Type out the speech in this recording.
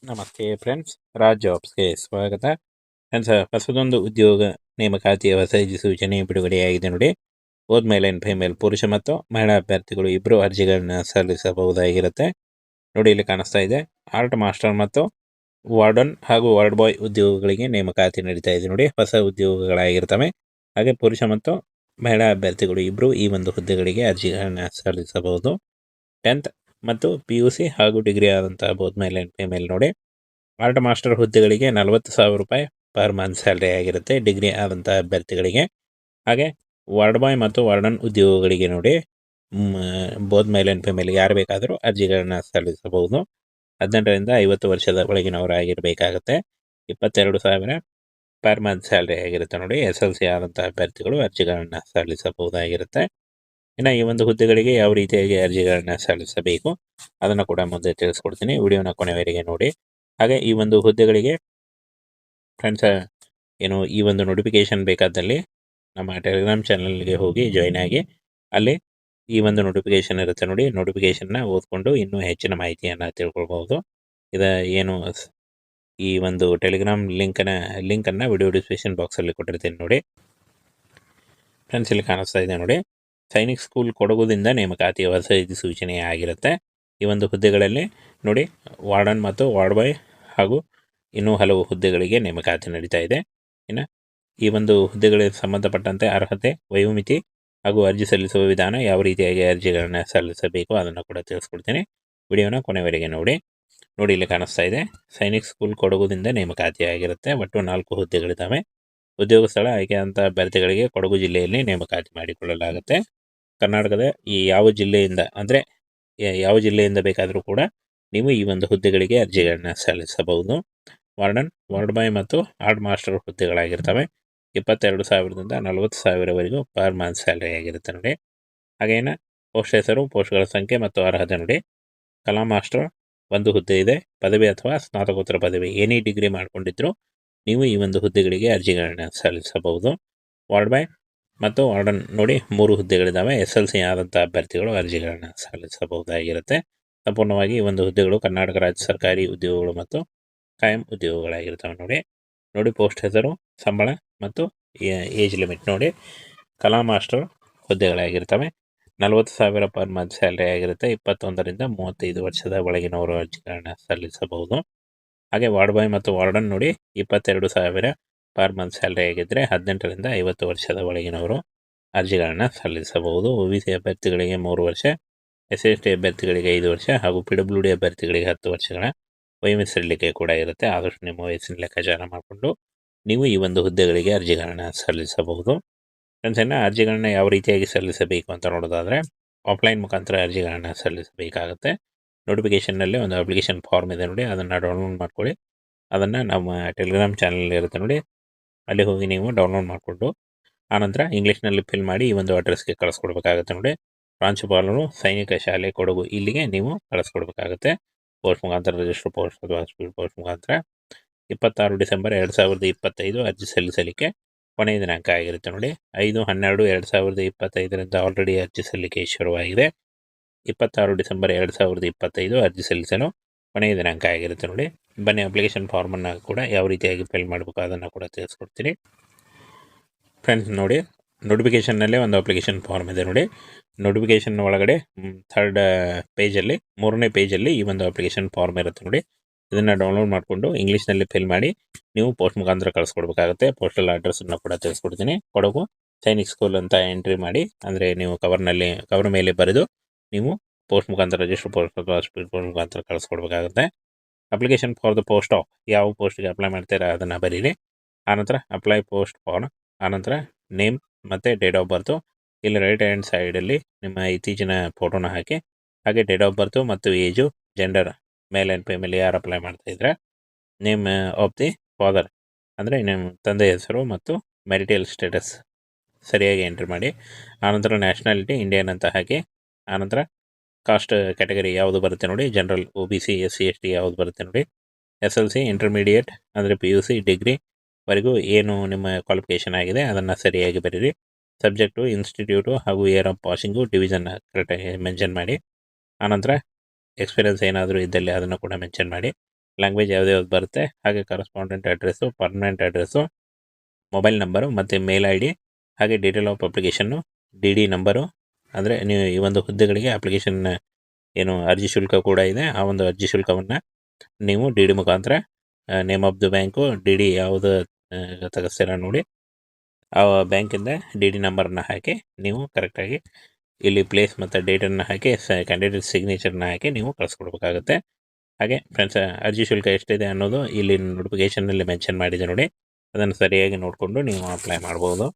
ನಮಸ್ತೆ ಫ್ರೆಂಡ್ಸ್, ರಾಜ್ ಜಾಬ್ಸ್ಗೆ ಸ್ವಾಗತ. ಫ್ರೆಂಡ್ಸ್, ಹೊಸದೊಂದು ಉದ್ಯೋಗ ನೇಮಕಾತಿಯ ಹೊಸ ಸೂಚನೆ ಬಿಡುಗಡೆಯಾಗಿದೆ ನೋಡಿ. ಬೋತ್ ಮೇಲ್ ಆ್ಯಂಡ್ ಫಿಮೇಲ್, ಪುರುಷ ಮತ್ತು ಮಹಿಳಾ ಅಭ್ಯರ್ಥಿಗಳು ಇಬ್ಬರು ಅರ್ಜಿಗಳನ್ನ ಸಲ್ಲಿಸಬಹುದಾಗಿರುತ್ತೆ. ನೋಡಿ, ಇಲ್ಲಿ ಕಾಣಿಸ್ತಾ ಇದೆ ಆರ್ಟ್ ಮಾಸ್ಟರ್ ಮತ್ತು ವಾರ್ಡನ್ ಹಾಗೂ ವಾರ್ಡ್ ಬಾಯ್ ಉದ್ಯೋಗಗಳಿಗೆ ನೇಮಕಾತಿ ನಡೀತಾ ಇದೆ ನೋಡಿ. ಹೊಸ ಉದ್ಯೋಗಗಳಾಗಿರ್ತವೆ. ಹಾಗೆ ಪುರುಷ ಮತ್ತು ಮಹಿಳಾ ಅಭ್ಯರ್ಥಿಗಳು ಇಬ್ಬರು ಈ ಒಂದು ಹುದ್ದೆಗಳಿಗೆ ಅರ್ಜಿಗಳನ್ನ ಸಲ್ಲಿಸಬಹುದು. 10th ಮತ್ತು PUC ಹಾಗೂ ಡಿಗ್ರಿ ಆದಂತಹ ಬೋತ್ ಮೇಲ್ ಆ್ಯಂಡ್ ಫಿಮೇಲ್ ನೋಡಿ. ಆರ್ಟ್ ಮಾಸ್ಟರ್ ಹುದ್ದೆಗಳಿಗೆ 40,000 ರೂಪಾಯಿ ಪರ್ ಮಂತ್ ಸ್ಯಾಲ್ರಿ ಆಗಿರುತ್ತೆ ಡಿಗ್ರಿ ಆದಂತಹ ಅಭ್ಯರ್ಥಿಗಳಿಗೆ. ಹಾಗೆ ವಾರ್ಡ್ ಬಾಯ್ ಮತ್ತು ವಾರ್ಡನ್ ಉದ್ಯೋಗಗಳಿಗೆ ನೋಡಿ, ಬೋತ್ ಮೇಲ್ ಆ್ಯಂಡ್ ಫಿಮೇಲ್ ಯಾರು ಬೇಕಾದರೂ ಅರ್ಜಿಗಳನ್ನ ಸಲ್ಲಿಸಬಹುದು. 18ರಿಂದ 50 ವರ್ಷದ ಒಳಗಿನವರಾಗಿರಬೇಕಾಗತ್ತೆ. 22,000 ಪರ್ ಮಂತ್ ಸ್ಯಾಲ್ರಿ ಆಗಿರುತ್ತೆ ನೋಡಿ. SLC ಆದಂತಹ ಅಭ್ಯರ್ಥಿಗಳು ಅರ್ಜಿಗಳನ್ನ ಸಲ್ಲಿಸಬಹುದಾಗಿರುತ್ತೆ. ಇನ್ನು ಈ ಒಂದು ಹುದ್ದೆಗಳಿಗೆ ಯಾವ ರೀತಿಯಾಗಿ ಅರ್ಜಿಗಳನ್ನ ಸಲ್ಲಿಸಬೇಕು ಅದನ್ನು ಕೂಡ ಮುಂದೆ ತಿಳಿಸ್ಕೊಡ್ತೀನಿ. ವಿಡಿಯೋನ ಕೊನೆವರೆಗೆ ನೋಡಿ. ಹಾಗೆ ಈ ಒಂದು ಹುದ್ದೆಗಳಿಗೆ ಫ್ರೆಂಡ್ಸ್ ಏನು ಈ ಒಂದು ನೋಟಿಫಿಕೇಶನ್ ಬೇಕಾದಲ್ಲಿ ನಮ್ಮ ಟೆಲಿಗ್ರಾಮ್ ಚಾನಲ್ಗೆ ಹೋಗಿ ಜಾಯ್ನ್ ಆಗಿ, ಅಲ್ಲಿ ಈ ಒಂದು ನೋಟಿಫಿಕೇಶನ್ ಇರುತ್ತೆ ನೋಡಿ. ನೋಟಿಫಿಕೇಶನ್ನ ಓದ್ಕೊಂಡು ಇನ್ನೂ ಹೆಚ್ಚಿನ ಮಾಹಿತಿಯನ್ನು ತಿಳ್ಕೊಳ್ಬಹುದು. ಏನು ಈ ಒಂದು ಟೆಲಿಗ್ರಾಮ್ ಲಿಂಕನ್ನು ವಿಡಿಯೋ ಡಿಸ್ಕ್ರಿಪ್ಷನ್ ಬಾಕ್ಸಲ್ಲಿ ಕೊಟ್ಟಿರ್ತೀನಿ ನೋಡಿ. ಫ್ರೆಂಡ್ಸ್, ಇಲ್ಲಿ ಕಾಣಿಸ್ತಾ ಇದೆ ನೋಡಿ, ಸೈನಿಕ್ ಸ್ಕೂಲ್ ಕೊಡಗುದಿಂದ ನೇಮಕಾತಿಯ ಹೊಸ ಸೂಚನೆ ಆಗಿರುತ್ತೆ. ಈ ಒಂದು ಹುದ್ದೆಗಳಲ್ಲಿ ನೋಡಿ, ವಾರ್ಡನ್ ಮತ್ತು ವಾರ್ಡ್ ಬಾಯ್ ಹಾಗೂ ಇನ್ನೂ ಹಲವು ಹುದ್ದೆಗಳಿಗೆ ನೇಮಕಾತಿ ನಡೀತಾ ಇದೆ. ಇನ್ನು ಈ ಒಂದು ಹುದ್ದೆಗಳಿಗೆ ಸಂಬಂಧಪಟ್ಟಂತೆ ಅರ್ಹತೆ, ವಯೋಮಿತಿ ಹಾಗೂ ಅರ್ಜಿ ಸಲ್ಲಿಸುವ ವಿಧಾನ, ಯಾವ ರೀತಿಯಾಗಿ ಅರ್ಜಿಗಳನ್ನು ಸಲ್ಲಿಸಬೇಕು ಅದನ್ನು ಕೂಡ ತಿಳಿಸ್ಕೊಡ್ತೀನಿ. ವಿಡಿಯೋನ ಕೊನೆವರೆಗೆ ನೋಡಿ. ಇಲ್ಲಿ ಕಾಣಿಸ್ತಾ ಇದೆ ಸೈನಿಕ್ ಸ್ಕೂಲ್ ಕೊಡಗುದಿಂದ ನೇಮಕಾತಿ ಆಗಿರುತ್ತೆ. ಒಟ್ಟು 4 ಹುದ್ದೆಗಳಿದ್ದಾವೆ. ಉದ್ಯೋಗ ಸ್ಥಳ ಆಯ್ಕೆಯಾದಂಥ ಅಭ್ಯರ್ಥಿಗಳಿಗೆ ಕೊಡಗು ಜಿಲ್ಲೆಯಲ್ಲಿ ನೇಮಕಾತಿ ಮಾಡಿಕೊಳ್ಳಲಾಗುತ್ತೆ. ಕರ್ನಾಟಕದ ಯಾವ ಯಾವ ಜಿಲ್ಲೆಯಿಂದ ಬೇಕಾದರೂ ಕೂಡ ನೀವು ಈ ಒಂದು ಹುದ್ದೆಗಳಿಗೆ ಅರ್ಜಿಗಳನ್ನ ಸಲ್ಲಿಸಬಹುದು. ವಾರ್ಡನ್, ವಾರ್ಡ್ ಬಾಯ್ ಮತ್ತು ಆರ್ಟ್ ಮಾಸ್ಟರ್ ಹುದ್ದೆಗಳಾಗಿರ್ತವೆ. 22,000ದಿಂದ 40,000ವರೆಗೂ ಪರ್ ಮಂತ್ ಸ್ಯಾಲ್ರಿ ಆಗಿರುತ್ತೆ ನೋಡಿ. ಹಾಗೇನ ಪೋಸ್ಟ್ ಹೆಸರು, ಪೋಸ್ಟ್ಗಳ ಸಂಖ್ಯೆ ಮತ್ತು ಅರ್ಹತೆ ನೋಡಿ. ಕಲಾ ಮಾಸ್ಟರ್ ಒಂದು ಹುದ್ದೆ ಇದೆ. ಪದವಿ ಅಥವಾ ಸ್ನಾತಕೋತ್ತರ ಪದವಿ ಎನಿ ಡಿಗ್ರಿ ಮಾಡಿಕೊಂಡಿದ್ರು ನೀವು ಈ ಒಂದು ಹುದ್ದೆಗಳಿಗೆ ಅರ್ಜಿಗಳನ್ನ ಸಲ್ಲಿಸಬಹುದು. ವಾರ್ಡ್ ಬಾಯ್ ಮತ್ತು ವಾರ್ಡನ್ ನೋಡಿ 3 ಹುದ್ದೆಗಳಿದ್ದಾವೆ. SLC ಆದಂಥ ಅಭ್ಯರ್ಥಿಗಳು ಅರ್ಜಿಗಳನ್ನ ಸಲ್ಲಿಸಬಹುದಾಗಿರುತ್ತೆ. ಸಂಪೂರ್ಣವಾಗಿ ಈ ಒಂದು ಹುದ್ದೆಗಳು ಕರ್ನಾಟಕ ರಾಜ್ಯ ಸರ್ಕಾರಿ ಉದ್ಯೋಗಗಳು ಮತ್ತು ಕಾಯಂ ಉದ್ಯೋಗಗಳಾಗಿರ್ತವೆ ನೋಡಿ. ಪೋಸ್ಟ್ ಹೆಸರು, ಸಂಬಳ ಮತ್ತು ಏಜ್ ಲಿಮಿಟ್ ನೋಡಿ. ಕಲಾ ಮಾಸ್ಟರ್ ಹುದ್ದೆಗಳಾಗಿರ್ತವೆ. 40,000 ಪರ್ ಮಂತ್ ಸ್ಯಾಲ್ರಿ ಆಗಿರುತ್ತೆ. 21ರಿಂದ 35 ವರ್ಷದ ಒಳಗಿನವರು ಅರ್ಜಿಗಳನ್ನ ಸಲ್ಲಿಸಬಹುದು. ಹಾಗೆ ವಾರ್ಡ್ ಬಾಯ್ ಮತ್ತು ವಾರ್ಡನ್ ನೋಡಿ 22,000 ಪರ್ ಮಂತ್ ಸ್ಯಾಲ್ರಿ ಆಗಿದ್ದರೆ 18ರಿಂದ 50 ವರ್ಷದ ಒಳಗಿನವರು ಅರ್ಜಿಗಳನ್ನ ಸಲ್ಲಿಸಬಹುದು. OBC ಅಭ್ಯರ್ಥಿಗಳಿಗೆ 3 ವರ್ಷ, SC/ST ಅಭ್ಯರ್ಥಿಗಳಿಗೆ 5 ವರ್ಷ ಹಾಗೂ PWD ಅಭ್ಯರ್ಥಿಗಳಿಗೆ 10 ವರ್ಷಗಳ ವಯೋಮಿತಿಸಲಿಕ್ಕೆ ಕೂಡ ಇರುತ್ತೆ. ಆದಷ್ಟು ನಿಮ್ಮ ವಯಸ್ಸಿನ ಲೆಕ್ಕಾಚಾರ ಮಾಡಿಕೊಂಡು ನೀವು ಈ ಒಂದು ಹುದ್ದೆಗಳಿಗೆ ಅರ್ಜಿಗಳನ್ನ ಸಲ್ಲಿಸಬಹುದು. ಫ್ರೆಂಡ್ಸ್, ಅರ್ಜಿಗಳನ್ನ ಯಾವ ರೀತಿಯಾಗಿ ಸಲ್ಲಿಸಬೇಕು ಅಂತ ನೋಡೋದಾದರೆ, ಆಫ್ಲೈನ್ ಮುಖಾಂತರ ಅರ್ಜಿಗಳನ್ನ ಸಲ್ಲಿಸಬೇಕಾಗುತ್ತೆ. ನೋಟಿಫಿಕೇಷನ್ನಲ್ಲಿ ಒಂದು ಅಪ್ಲಿಕೇಶನ್ ಫಾರ್ಮ್ ಇದೆ ನೋಡಿ, ಅದನ್ನು ಡೌನ್ಲೋಡ್ ಮಾಡ್ಕೊಳ್ಳಿ. ಅದನ್ನು ನಮ್ಮ ಟೆಲಿಗ್ರಾಮ್ ಚಾನಲ್ ಇರುತ್ತೆ ನೋಡಿ, ಅಲ್ಲಿ ಹೋಗಿ ನೀವು ಡೌನ್ಲೋಡ್ ಮಾಡಿಕೊಂಡು ಆನಂತರ ಇಂಗ್ಲೀಷ್ನಲ್ಲಿ ಫಿಲ್ ಮಾಡಿ ಈ ಒಂದು ಅಡ್ರೆಸ್ಗೆ ಕಳಿಸ್ಕೊಡ್ಬೇಕಾಗುತ್ತೆ ನೋಡಿ. ಪ್ರಾಂಶುಪಾಲರು, ಸೈನಿಕ ಶಾಲೆ ಕೊಡಗು, ಇಲ್ಲಿಗೆ ನೀವು ಕಳಿಸ್ಕೊಡ್ಬೇಕಾಗುತ್ತೆ. ಪೋಸ್ಟ್ ಮುಖಾಂತರ, ರಿಜಿಸ್ಟರ್ ಪೋಸ್ಟ್ ಅಥವಾ ಸ್ಪೀಡ್ ಪೋಸ್ಟ್ ಮುಖಾಂತರ. 26 ಡಿಸೆಂಬರ್ 2025 ಅರ್ಜಿ ಸಲ್ಲಿಸಲಿಕ್ಕೆ ಕೊನೆಯ ದಿನಾಂಕ ಆಗಿರುತ್ತೆ ನೋಡಿ. 5/12/2025ರಿಂದ ಆಲ್ರೆಡಿ ಅರ್ಜಿ ಸಲ್ಲಿಕೆ ಶುರುವಾಗಿದೆ. 26 ಡಿಸೆಂಬರ್ 2025 ಅರ್ಜಿ ಸಲ್ಲಿಸಲು ಕೊನೆಯ ದಿನಾಂಕ ಆಗಿರುತ್ತೆ ನೋಡಿ. ಬನ್ನಿ, ಅಪ್ಲಿಕೇಶನ್ ಫಾರ್ಮನ್ನು ಕೂಡ ಯಾವ ರೀತಿಯಾಗಿ ಫಿಲ್ ಮಾಡಬೇಕು ಅದನ್ನು ಕೂಡ ತಿಳಿಸ್ಕೊಡ್ತೀನಿ. ಫ್ರೆಂಡ್ಸ್ ನೋಡಿ, ನೋಟಿಫಿಕೇಷನ್ನಲ್ಲೇ ಒಂದು ಅಪ್ಲಿಕೇಶನ್ ಫಾರ್ಮ್ ಇದೆ ನೋಡಿ. ನೋಟಿಫಿಕೇಷನ್ ಒಳಗಡೆ 3rd ಪೇಜಲ್ಲಿ, 3ನೇ ಪೇಜಲ್ಲಿ ಈ ಒಂದು ಅಪ್ಲಿಕೇಶನ್ ಫಾರ್ಮ್ ಇರುತ್ತೆ ನೋಡಿ. ಇದನ್ನು ಡೌನ್ಲೋಡ್ ಮಾಡಿಕೊಂಡು ಇಂಗ್ಲೀಷ್ನಲ್ಲಿ ಫಿಲ್ ಮಾಡಿ ನೀವು ಪೋಸ್ಟ್ ಮುಖಾಂತರ ಕಳಿಸ್ಕೊಡ್ಬೇಕಾಗುತ್ತೆ. ಪೋಸ್ಟಲ್ ಅಡ್ರೆಸ್ಸನ್ನು ಕೂಡ ತಿಳಿಸ್ಕೊಡ್ತೀನಿ. ಕೊಡಗು ಸೈನಿಕ್ ಸ್ಕೂಲ್ ಅಂತ ಎಂಟ್ರಿ ಮಾಡಿ, ಅಂದರೆ ನೀವು ಕವರ್ ಮೇಲೆ ಬರೆದು ನೀವು ಪೋಸ್ಟ್ ಮುಖಾಂತರ, ರಿಜಿಸ್ಟರ್ ಪೋಸ್ಟ್ ಅಥವಾ ಸ್ಪೀಡ್ ಪೋಸ್ಟ್ ಮುಖಾಂತರ ಕಳಿಸ್ಕೊಡ್ಬೇಕಾಗುತ್ತೆ. Application for the post of, ಯಾವ ಪೋಸ್ಟ್ಗೆ ಅಪ್ಲೈ ಮಾಡ್ತೀರಾ ಅದನ್ನು ಬರೀರಿ. ಆನಂತರ ಅಪ್ಲೈ ಪೋಸ್ಟ್ ಫಾರ್, ಆನಂತರ ನೇಮ್ ಮತ್ತು ಡೇಟ್ ಆಫ್ ಬರ್ತು. ಇಲ್ಲಿ ರೈಟ್ ಹ್ಯಾಂಡ್ ಸೈಡಲ್ಲಿ ನಿಮ್ಮ ಇತ್ತೀಚಿನ ಫೋಟೋನ ಹಾಕಿ, ಹಾಗೆ ಡೇಟ್ ಆಫ್ ಬರ್ತು ಮತ್ತು age, gender, male and female ಯಾರು ಅಪ್ಲೈ ಮಾಡ್ತಾಯಿದ್ರೆ, ನೇಮ್ ಆಫ್ ದಿ ಫಾದರ್ ಅಂದರೆ ನಿಮ್ಮ ತಂದೆ ಹೆಸರು ಮತ್ತು ಮ್ಯಾರಿಟಲ್ ಸ್ಟೇಟಸ್ ಸರಿಯಾಗಿ ಎಂಟ್ರಿ ಮಾಡಿ. ಆನಂತರ ನ್ಯಾಷನಾಲಿಟಿ ಇಂಡಿಯನ್ ಅಂತ ಹಾಕಿ, ಆನಂತರ ಕಾಸ್ಟ್ ಕ್ಯಾಟಗರಿ ಯಾವುದು ಬರುತ್ತೆ ನೋಡಿ, ಜನರಲ್, OBC, SC/ST ಯಾವುದು ಬರುತ್ತೆ ನೋಡಿ. SLC, ಇಂಟರ್ಮೀಡಿಯೇಟ್ ಅಂದರೆ PUC, ಡಿಗ್ರಿವರೆಗೂ ಏನು ನಿಮ್ಮ ಕ್ವಾಲಿಫಿಕೇಷನ್ ಆಗಿದೆ ಅದನ್ನು ಸರಿಯಾಗಿ ಬರೀರಿ. ಸಬ್ಜೆಕ್ಟು, ಇನ್ಸ್ಟಿಟ್ಯೂಟು ಹಾಗೂ ಇಯರ್ ಆಫ್ ಪಾಸಿಂಗು, ಡಿವಿಷನ್ ಕರೆಕ್ಟಾಗಿ ಮೆನ್ಷನ್ ಮಾಡಿ. ಆನಂತರ ಎಕ್ಸ್ಪೀರಿಯನ್ಸ್ ಏನಾದರೂ ಇದ್ದಲ್ಲಿ ಅದನ್ನು ಕೂಡ ಮೆನ್ಷನ್ ಮಾಡಿ. ಲ್ಯಾಂಗ್ವೇಜ್ ಯಾವ್ದು ಬರುತ್ತೆ, ಹಾಗೆ correspondent address, permanent address, mobile number ಮತ್ತು ಮೇಲ್ ಐ ಡಿ, ಹಾಗೆ detail of application, D D number. ಅಂದರೆ ನೀವು ಈ ಒಂದು ಹುದ್ದೆಗಳಿಗೆ ಅಪ್ಲಿಕೇಶನ್ ಏನು ಅರ್ಜಿ ಶುಲ್ಕ ಕೂಡ ಇದೆ, ಆ ಒಂದು ಅರ್ಜಿ ಶುಲ್ಕವನ್ನು ನೀವು ಡಿ ಡಿ ಮುಖಾಂತರ name of the bank, D D ಯಾವುದು ತೆಗೆಸ್ತೀರ ನೋಡಿ ಆ ಬ್ಯಾಂಕಿಂದ ಡಿ ಡಿ ನಂಬರನ್ನ ಹಾಕಿ ನೀವು ಕರೆಕ್ಟಾಗಿ ಇಲ್ಲಿ ಪ್ಲೇಸ್ ಮತ್ತು ಡೇಟನ್ನು ಹಾಕಿ ಕ್ಯಾಂಡಿಡೇಟ್ ಸಿಗ್ನೇಚರ್ನ ಹಾಕಿ ನೀವು ಕಳಿಸ್ಕೊಡ್ಬೇಕಾಗುತ್ತೆ. ಹಾಗೆ ಫ್ರೆಂಡ್ಸ್, ಅರ್ಜಿ ಶುಲ್ಕ ಎಷ್ಟಿದೆ ಅನ್ನೋದು ಇಲ್ಲಿ ನೋಟಿಫಿಕೇಷನ್ನಲ್ಲಿ ಮೆನ್ಷನ್ ಮಾಡಿದೆ ನೋಡಿ, ಅದನ್ನು ಸರಿಯಾಗಿ ನೋಡಿಕೊಂಡು ನೀವು ಅಪ್ಲೈ ಮಾಡ್ಬೋದು.